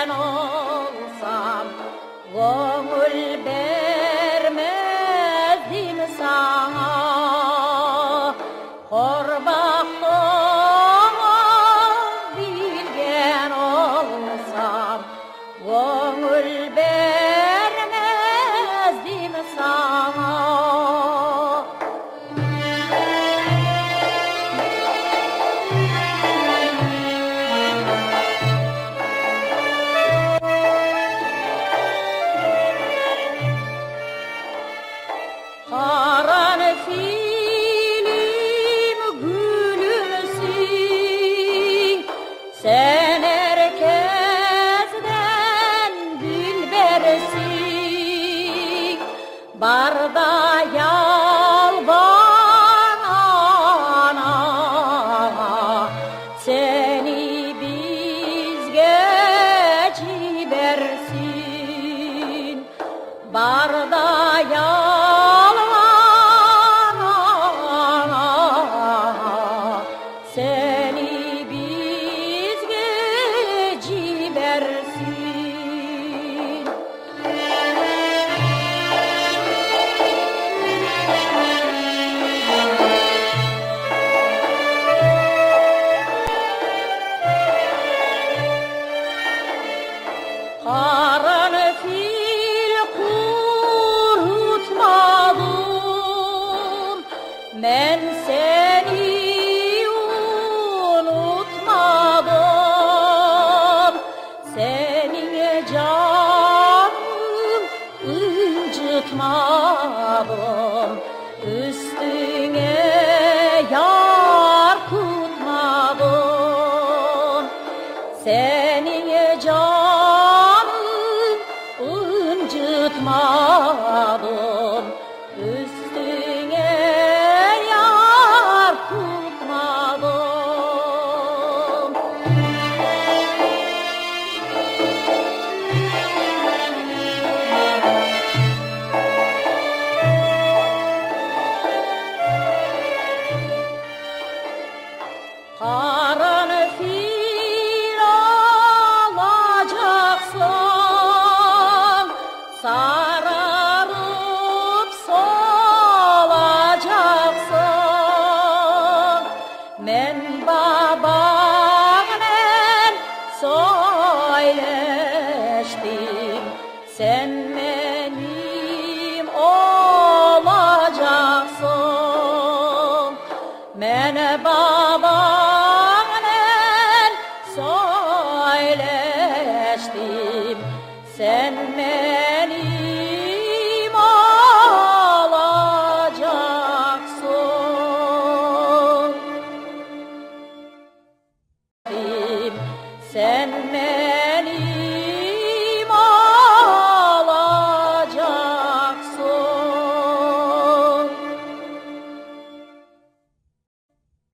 bilgen olsam, gönül vermezdim sana. Horbaktığımı bilgen olsam, gönül vermezdim sana. Karanfilim gülümsün, sen herkesten dilbersin. Barda yalvarana, seni bizge cibersin. Barda seni bizge cibersin. Karanfil kurutmadım, ben seni unutmadım. Senin canın incitmadım, üstüne yar tutmadım. Senin canın incitmadım, üstüne yar tutmadım. Karanfil alacaksın, sararıp solacaksın. Men babanla söyleştim, sen benim olacaksın. Men babanla söyleştim, sen benim olacaksın. Sen